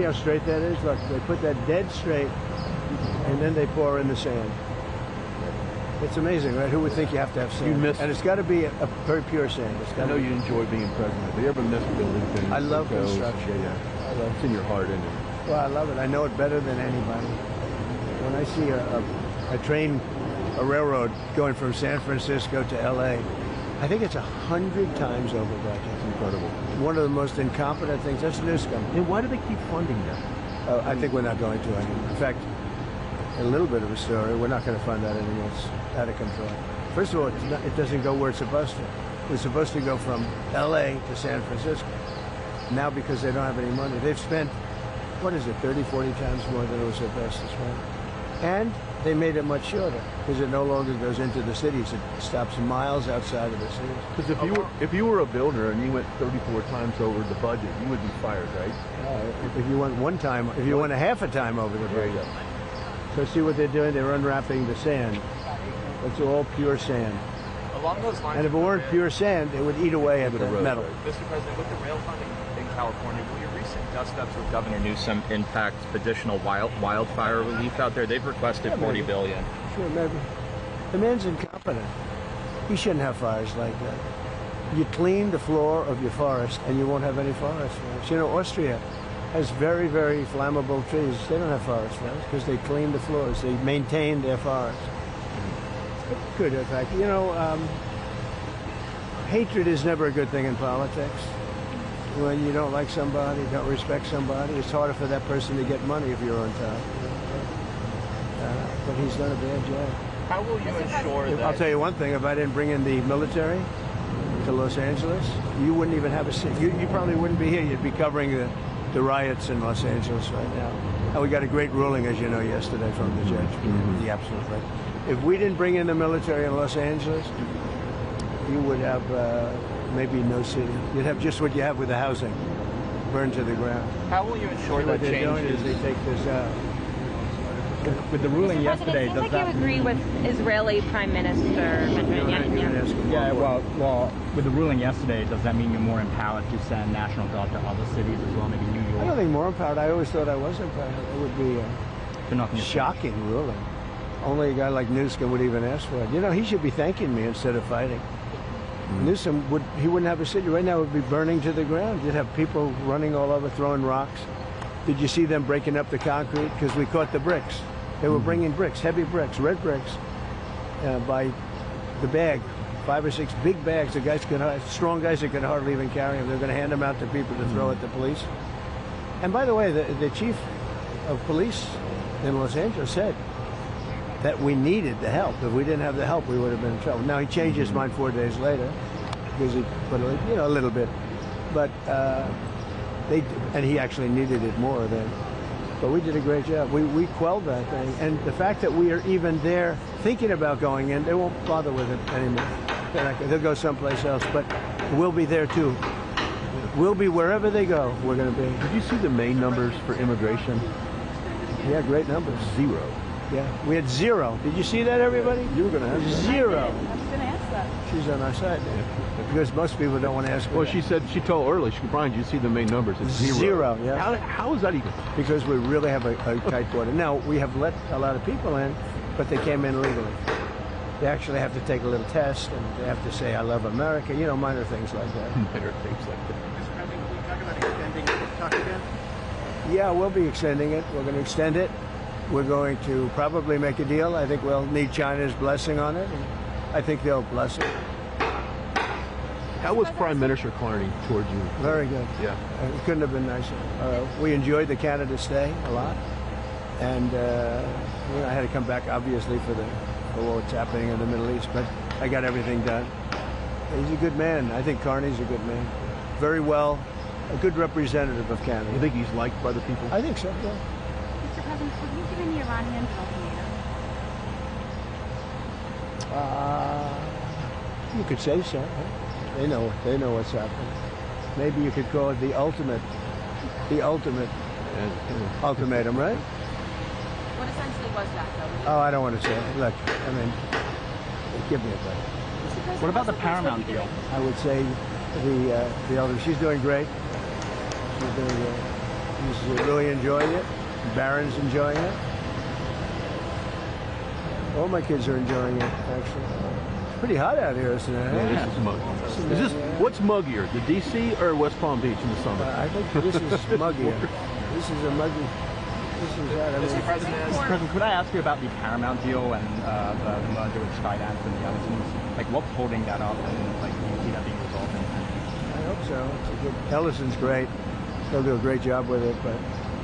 see how straight that is? Look, they put that dead straight, and then they pour in the sand. It's amazing, right? Who would think you have to have sand? And it's got to be a very pure sand. I know you enjoy being president. Do you ever miss building things? I love construction. Yeah. I love it's in your heart, isn't it? Well, I love it. I know it better than anybody. When I see a railroad going from San Francisco to L.A., I think it's 100 times over budget. It's incredible. One of the most incompetent things. That's Newscomb. And why do they keep funding that? I think we're not going to anymore. In fact, a little bit of a story. We're not going to fund that anymore. It's out of control. First of all, it doesn't go where it's supposed to. It's supposed to go from L.A. to San Francisco. Now, because they don't have any money, they've spent, what is it, 30, 40 times more than it was supposed to spend. And they made it much shorter because it no longer goes into the cities. It stops miles outside of the cities. Because if you were a builder and you went 34 times over the budget, you would be fired, right? If you went one time, if you went a half a time over the budget. So see what they're doing? They're unwrapping the sand. It's all pure sand. Along those lines, and if it weren't pure sand, it would eat away at the metal. Mr. President, with the rail funding in California, will your recent dust-ups with Governor Newsom impact additional wildfire relief out there? They've requested $40 billion. Sure, maybe. The man's incompetent. He shouldn't have fires like that. You clean the floor of your forest, and you won't have any forest fires. You know, Austria has very, very flammable trees. They don't have forest fires because they clean the floors. They maintain their forests. Good, in fact. You know, hatred is never a good thing in politics. When you don't like somebody, don't respect somebody, it's harder for that person to get money if you're on top. But he's done a bad job. How will you ensure that... I'll tell you one thing. If I didn't bring in the military to Los Angeles, you wouldn't even have a seat. You probably wouldn't be here. You'd be covering the riots in Los Angeles right now. And we got a great ruling, as you know, yesterday from the judge. The absolute right. If we didn't bring in the military in Los Angeles, you would have maybe no city. You'd have just what you have with the housing, burned to the ground. How will you ensure that what they're doing is they take this out. With the ruling yesterday, does that you agree with Israeli Prime Minister Benjamin Netanyahu? Yeah, well, with the ruling yesterday, does that mean you're more empowered to send National Guard to other cities as well, maybe New York? I don't think more empowered. I always thought I was empowered. It would be a shocking ruling. Only a guy like Newsom would even ask for it. You know, he should be thanking me instead of fighting. Newsom wouldn't have a city. Right now it would be burning to the ground. You'd have people running all over, throwing rocks. Did you see them breaking up the concrete? Because we caught the bricks. They were bringing bricks, heavy bricks, red bricks, by the bag. 5 or 6 big bags. The guys strong guys that could hardly even carry them. They're going to hand them out to people to throw at the police. And by the way, the chief of police in Los Angeles said that we needed the help. If we didn't have the help, we would have been in trouble. Now he changed his mind 4 days later because he put a little bit, but and he actually needed it more then. But we did a great job. We quelled that thing, and the fact that we are even there thinking about going in, they won't bother with it anymore. They'll go someplace else, but we'll be there too. We'll be wherever they go. We're going to be. Did you see the May numbers for immigration? Yeah, great numbers. 0. Yeah, we had 0. Did you see that, everybody? You were going to ask that. 0. I was going to ask that. She's on our side now. Because most people don't want to ask her. Well, she said, she told early, Brian, you see the main numbers. It's 0. 0, yeah. How is that even? Because we really have a tight border. Now, we have let a lot of people in, but they came in legally. They actually have to take a little test, and they have to say, I love America, you know, minor things like that. Minor things like that. Mr. President, can you talk about extending the talk again? Yeah, we'll be extending it. We're going to extend it. We're going to probably make a deal. I think we'll need China's blessing on it, and I think they'll bless it. How was Prime Minister Carney towards you? Very good. Yeah. It couldn't have been nicer. We enjoyed the Canada stay a lot, and I had to come back, obviously, for what's happening in the Middle East, but I got everything done. He's a good man. I think Carney's a good man. Very well, a good representative of Canada. You think he's liked by the people? I think so, yeah. Mr. President, have you given the Iranians an ultimatum? You could say so. They know what's happening. Maybe you could call it the ultimate ultimatum, right? What essentially was that, though? Oh, I don't want to say it. Look, I mean, give me a break. What about the Paramount deal? I would say the elder. She's doing great. She's doing great. He's really enjoying it. Barron's enjoying it. All my kids are enjoying it, actually. It's pretty hot out here, isn't it? Yeah, this is muggy. Is this what's muggier, the DC or West Palm Beach in the summer? I think this is muggier. This is a muggy. This is that. I mean, Mr. President, could I ask you about the Paramount deal and the merger with Skydance and the Ellisons? Like, what's holding that up, and like, do you see that being resolved? I hope so. It's a good. Ellison's great. They'll do a great job with it. But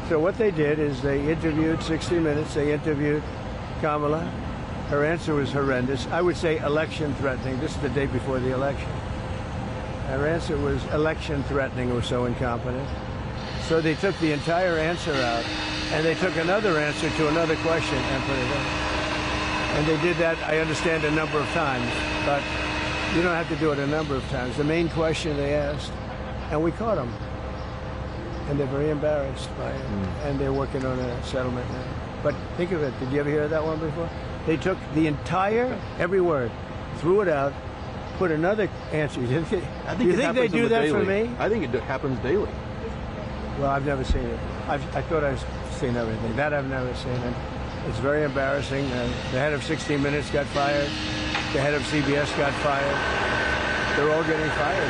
so what they did is they interviewed 60 Minutes. They interviewed Kamala. Her answer was horrendous. I would say election threatening. This is the day before the election. Her answer was election threatening or so incompetent. So they took the entire answer out, and they took another answer to another question and put it in. And they did that, I understand, a number of times, but you don't have to do it a number of times. The main question they asked, and we caught them. And they're very embarrassed by it, and they're working on a settlement now. But think of it, did you ever hear that one before? They took the entire, every word, threw it out, put another answer. Do you think they do that for me? I think it happens daily. Well, I've never seen it. I thought I've seen everything. That I've never seen. And it's very embarrassing. The head of 60 Minutes got fired. The head of CBS got fired. They're all getting fired.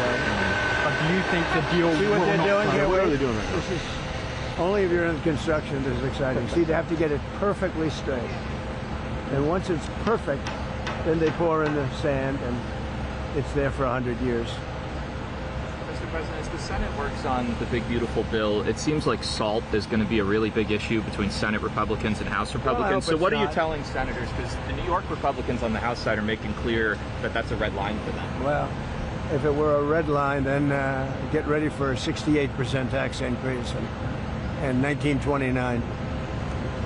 But do you think the deal See what they're doing here? What are they doing right now? This is, only if you're in construction this is exciting. See, they have to get it perfectly straight. And once it's perfect, then they pour in the sand, and it's there for 100 years. Mr. President, as the Senate works on the big, beautiful bill, it seems like SALT is going to be a really big issue between Senate Republicans and House Republicans. So what are you telling senators? Because the New York Republicans on the House side are making clear that that's a red line for them. Well, if it were a red line, then get ready for a 68% tax increase in 1929,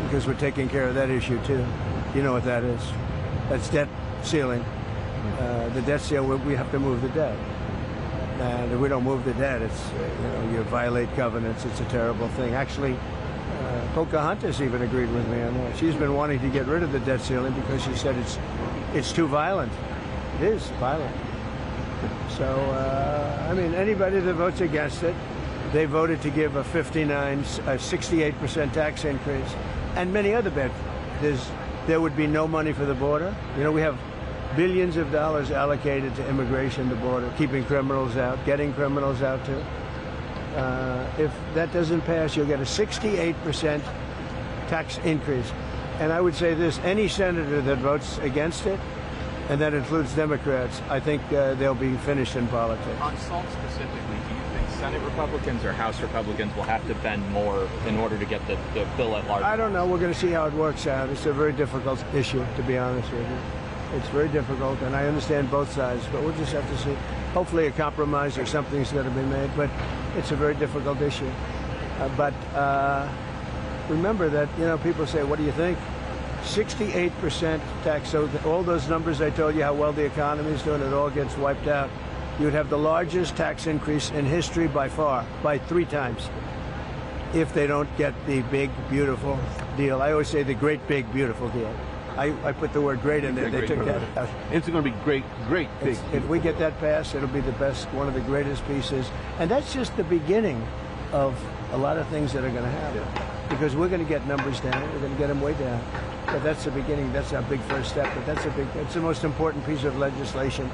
because we're taking care of that issue too. You know what that is? That's debt ceiling. The debt ceiling, we have to move the debt. And if we don't move the debt, it's, you violate covenants. It's a terrible thing. Actually, Pocahontas even agreed with me on that. She's been wanting to get rid of the debt ceiling because she said it's too violent. It is violent. So, I mean, anybody that votes against it, they voted to give a 68% tax increase, and many other bad. There would be no money for the border. You know, we have billions of dollars allocated to immigration, the border, keeping criminals out, getting criminals out too. If that doesn't pass, you'll get a 68% tax increase. And I would say this, any senator that votes against it, and that includes Democrats, I think they'll be finished in politics. On SALT specifically, do you think Senate Republicans or House Republicans will have to bend more in order to get the bill at large? I don't know. We're going to see how it works out. It's a very difficult issue, to be honest with you. It's very difficult, and I understand both sides, but we'll just have to see. Hopefully a compromise or something's going to be made, but it's a very difficult issue. But remember that, people say, what do you think? 68% tax, so all those numbers I told you how well the economy is doing, it all gets wiped out. You would have the largest tax increase in history by far, by 3 times, if they don't get the big, beautiful deal. I always say the great, big, beautiful deal. I put the word great in there. They took that out. It's going to be great, big. If we get that passed, it'll be the best, one of the greatest pieces. And that's just the beginning of a lot of things that are going to happen. Yeah. Because we're going to get numbers down. We're going to get them way down. But that's the beginning. That's our big first step. But that's the most important piece of legislation.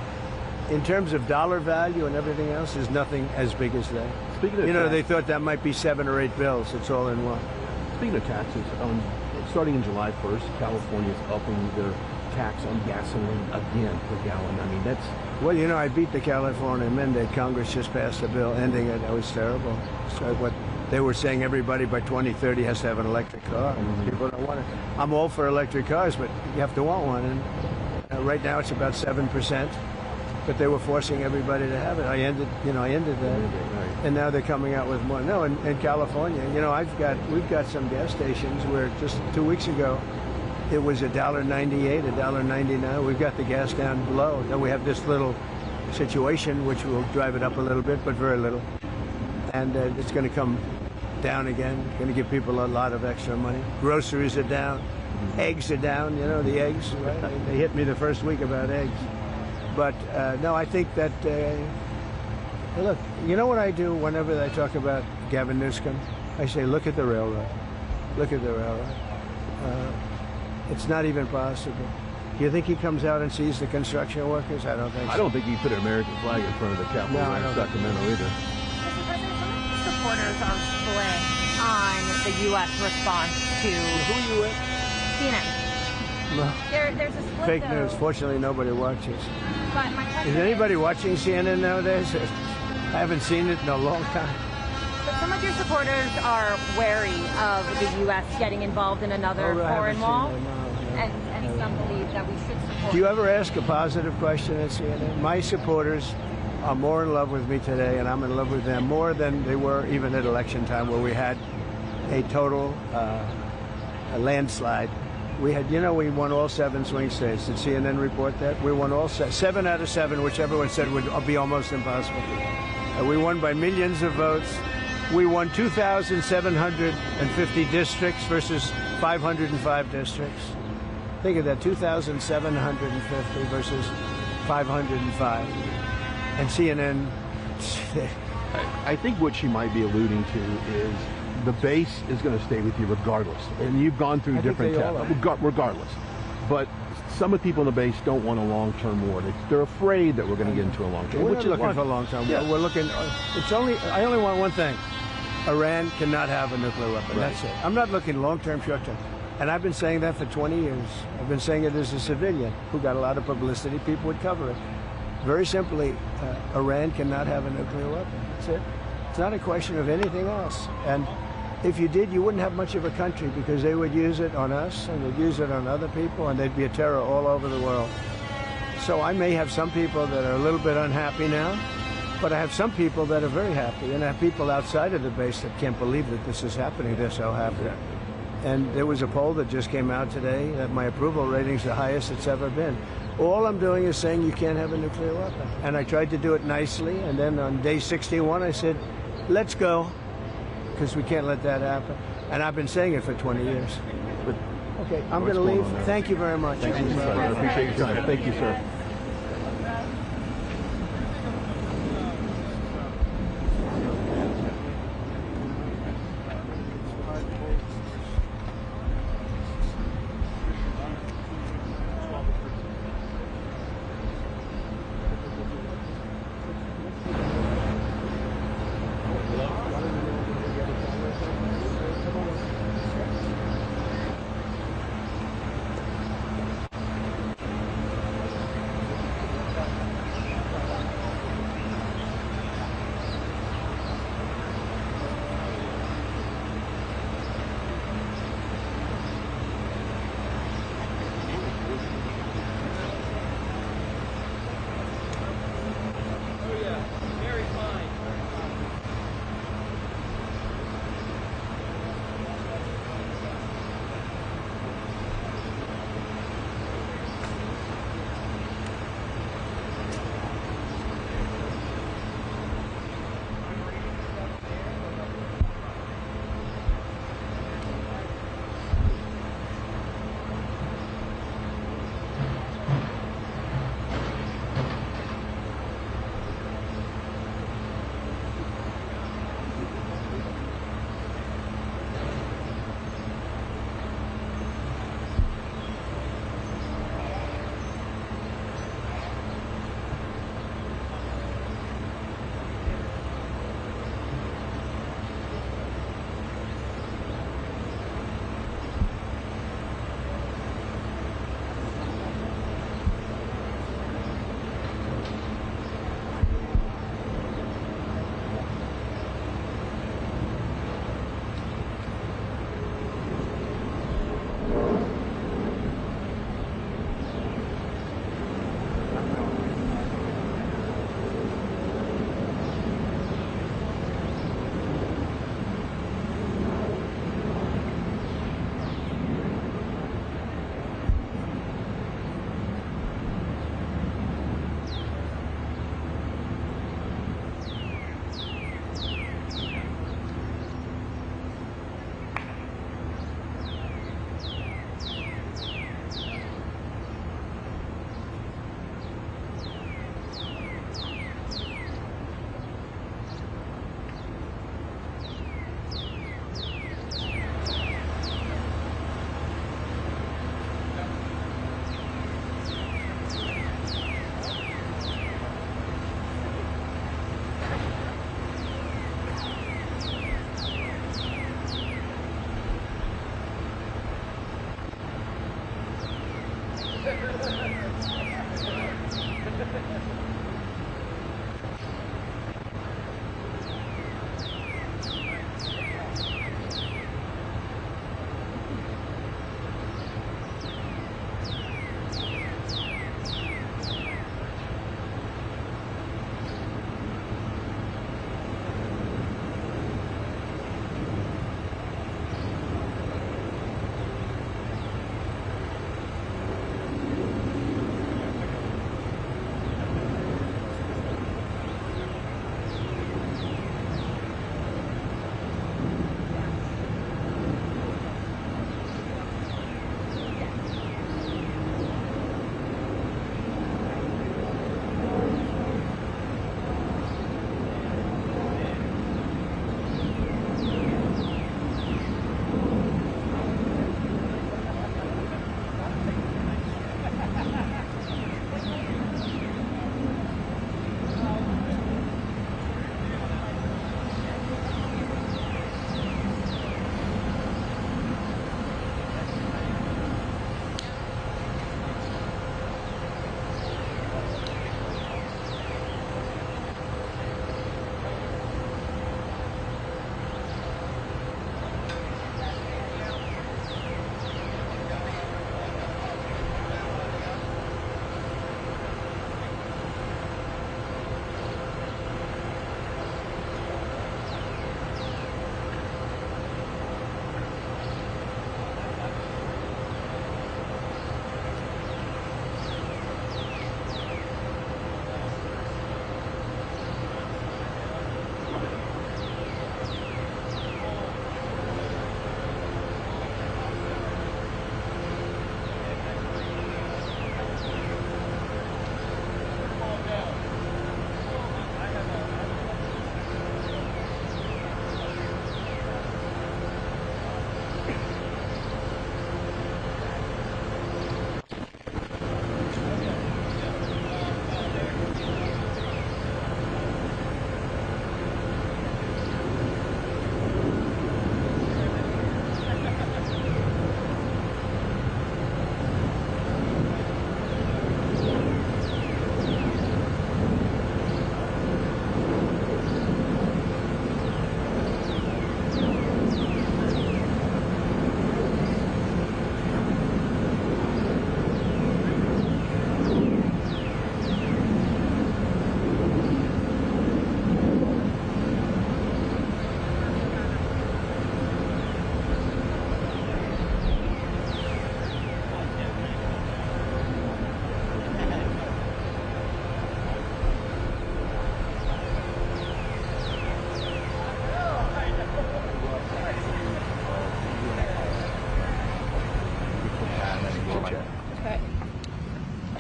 In terms of dollar value and everything else, there's nothing as big as that. Speaking of they thought that might be 7 or 8 bills. It's all in one. Speaking of taxes, starting in July 1st, California is upping their tax on gasoline again per gallon. I mean, that's... Well, I beat the California mandate. Congress just passed a bill ending it. That was terrible. So what they were saying, everybody by 2030 has to have an electric car. People don't want it. I'm all for electric cars, but you have to want one. And right now it's about 7%. But they were forcing everybody to have it. I ended that. And now they're coming out with more. No, in California, we've got some gas stations where just 2 weeks ago, it was $1.98, $1.99. We've got the gas down low. Then we have this little situation, which will drive it up a little bit, but very little. And it's going to come down again. Going to give people a lot of extra money. Groceries are down. Eggs are down. The eggs, right? They hit me the first week about eggs. But no, I think that, look, you know what I do whenever I talk about Gavin Newsom? I say, look at the railroad. Look at the railroad. It's not even possible. Do you think he comes out and sees the construction workers? I don't think so. I don't think he put an American flag in front of the Capitol No, I in don't Sacramento either. Mr. President, some of the supporters are split on the U.S. response to Who are you with? CNN. No. There's a split, Fake though, news. Fortunately, nobody watches. But my question Is anybody watching CNN nowadays? I haven't seen it in a long time. But some of your supporters are wary of the U.S. getting involved in another Oh, I haven't foreign seen wall, it, no. and some believe that we should support. Do you ever ask a positive question at CNN? My supporters are more in love with me today, and I'm in love with them more than they were even at election time, where we had a total a landslide. We had, we won all 7 swing states. Did CNN report that? We won all 7 out of 7, which everyone said would be almost impossible. We won by millions of votes. We won 2,750 districts versus 505 districts. Think of that, 2,750 versus 505. And CNN, I think what she might be alluding to is the base is going to stay with you regardless. And you've gone through different tests, regardless. But some of the people in the base don't want a long-term war. They're afraid that we're going to get into a long-term war. We're not looking for a long-term war. We're looking, I only want one thing. Iran cannot have a nuclear weapon. Right. That's it. I'm not looking long-term, short-term. And I've been saying that for 20 years. I've been saying it as a civilian who got a lot of publicity. People would cover it. Very simply, Iran cannot have a nuclear weapon. That's it. It's not a question of anything else. And if you did, you wouldn't have much of a country, because they would use it on us and they'd use it on other people, and they'd be a terror all over the world. So I may have some people that are a little bit unhappy now, but I have some people that are very happy, and I have people outside of the base that can't believe that this is happening. They're so happy. And there was a poll that just came out today that my approval rating's the highest it's ever been. All I'm doing is saying you can't have a nuclear weapon. And I tried to do it nicely, and then on day 61 I said, let's go, because we can't let that happen. And I've been saying it for 20 years. But, okay, I'm going to leave. Thank you very much. Thank you, sir. I appreciate your time. Thank you, sir.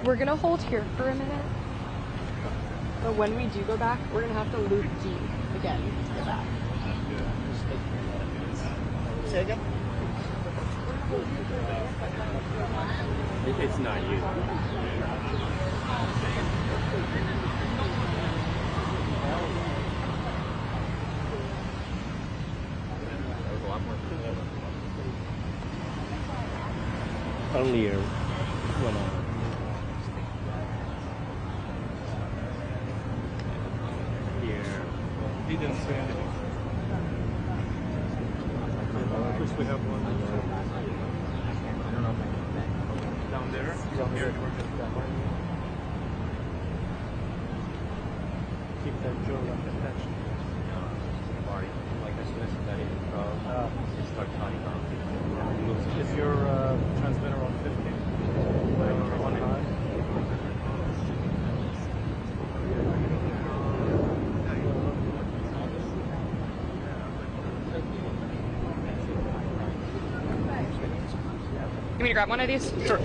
We're gonna hold here for a minute, but when we do go back, we're gonna have to loop D again to get back. Say again? It's not you. Earlier, when Here. He didn't say anything. At least we have one. Down there? Down here. Keep that jaw attached. like as soon as you let it go, it starts turning on. Is your transmitter on 50? Or on high? You want me to grab one of these? Sure.